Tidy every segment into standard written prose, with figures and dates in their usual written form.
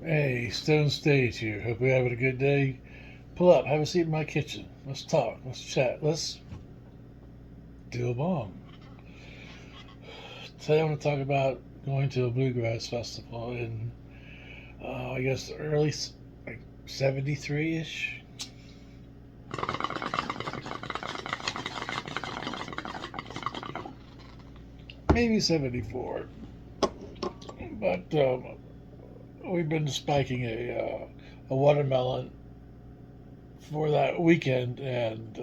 Hey, TheStonedSage here. Hope you're having a good day. Pull up, have a seat in my kitchen. Let's talk, let's chat, let's do a bong. Today I want to talk about going to a bluegrass festival in, I guess, early, like 73 ish. Maybe 74. But we've been spiking a watermelon for that weekend and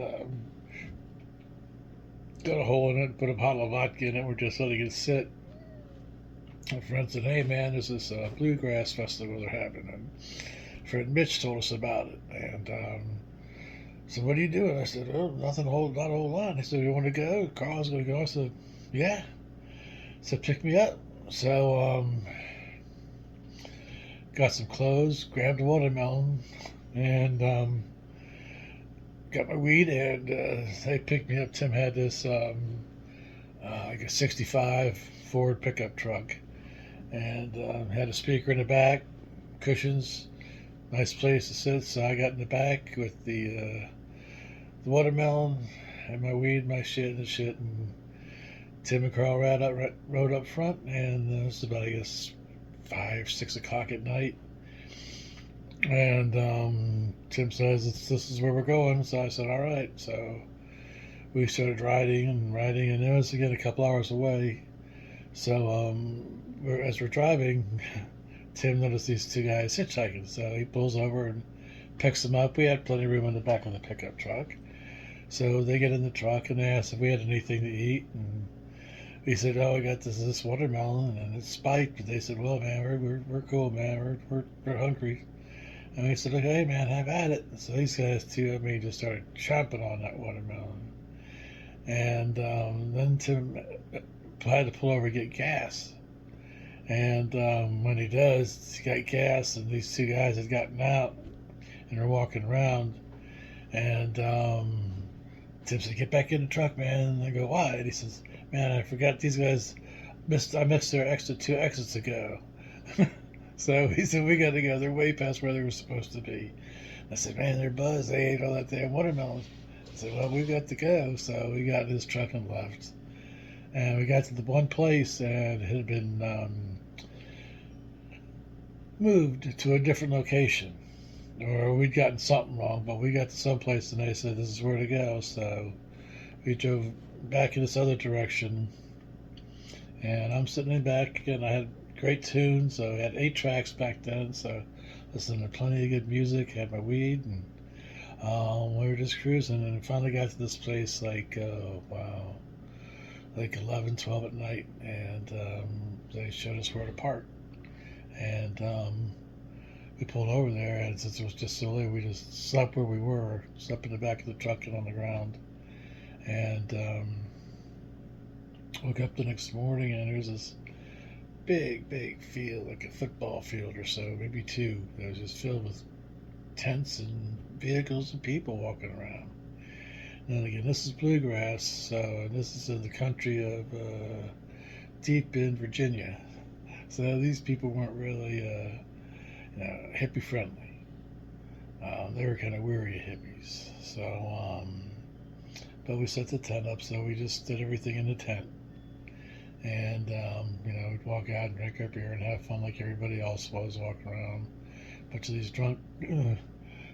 got a hole in it, put a bottle of vodka in it. We're just letting it sit. My friend said, "Hey man, there's this bluegrass festival they're having," and friend Mitch told us about it. And so, what are you doing? I said, "Oh, nothing, not a whole lot." He said, "You want to go? Carl's going to go." I said, "Yeah." So pick me up. So got some clothes, grabbed a watermelon, and got my weed. And they picked me up. Tim had this like a '65 Ford pickup truck, and had a speaker in the back, cushions, nice place to sit. So I got in the back with the watermelon and my weed, my shit, and Tim and Carl rode up front, and it was about, I guess, 5, 6 o'clock at night. And Tim says, "This is where we're going." So I said, "All right." So we started riding, and it was again a couple hours away. So as we're driving, Tim noticed these two guys hitchhiking. So he pulls over and picks them up. We had plenty of room in the back of the pickup truck. So they get in the truck and they asked if we had anything to eat. And we said, "Oh, we got this watermelon and it's spiked." But they said, "Well, man, we're cool, man. We're hungry." And we said, "Okay, hey, man, have at it." So these guys, two of me, just started chomping on that watermelon. And then Tim had to pull over to get gas. And when he does, he got gas, and these two guys had gotten out and are walking around. And Tim said, "Get back in the truck, man." And I go, "Why?" And he says, "Man, I forgot these guys I missed their exit 2 exits ago." So he said, "We got to go. They're way past where they were supposed to be." I said, "Man, they're buzzed. They ate all that damn watermelon." I said, "Well, we've got to go." So we got in his truck and left. And we got to the one place, and it had been moved to a different location. Or we'd gotten something wrong, but we got to some place, and they said, "This is where to go." So we drove back in this other direction. And I'm sitting in back, and I had great tunes. So I had 8 tracks back then, so listening to plenty of good music, had my weed, and we were just cruising. And finally got to this place like, wow, like 11, 12 at night. And they showed us where to park. And we pulled over there, and since it was just so late, we just slept where we were, slept in the back of the truck and on the ground. And woke up the next morning, and there was this big field, like a football field or so, maybe two. That was just filled with tents and vehicles and people walking around. And then again, this is bluegrass, so and this is in the country of deep in Virginia. So these people weren't really, hippie friendly. They were kind of weary of hippies. So, but we set the tent up, so we just did everything in the tent. And, we'd walk out and drink our beer and have fun like everybody else was walking around. A bunch of these drunk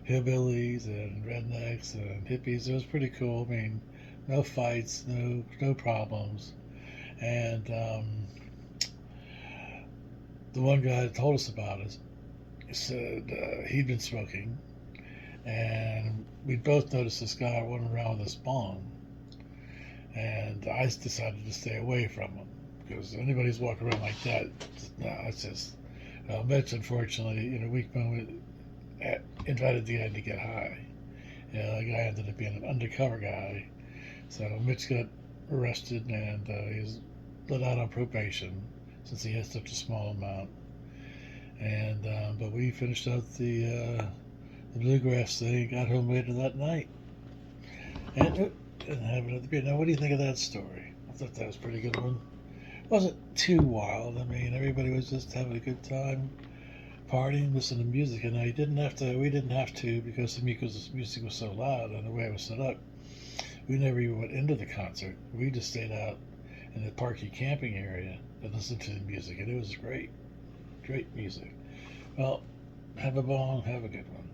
hillbillies and rednecks and hippies. It was pretty cool. I mean, no fights, no problems. And the one guy that told us about it said he'd been smoking, and we both noticed this guy running around with this bong, and I decided to stay away from him because anybody's walking around like that, no, it's just. Well, Mitch, unfortunately, in a weak moment, invited the guy to get high. The guy ended up being an undercover guy, so Mitch got arrested and he was let out on probation since he had such a small amount. And but we finished out the bluegrass thing, got home later that night, and have another beer. Now, what do you think of that story? I thought that was a pretty good one. It wasn't too wild. I mean, everybody was just having a good time, partying, listening to music, and I didn't have to. We didn't have to because the music was so loud and the way it was set up. We never even went into the concert. We just stayed out in the parky camping area and listened to the music, and it was great, great music. Well, have a bong, have a good one.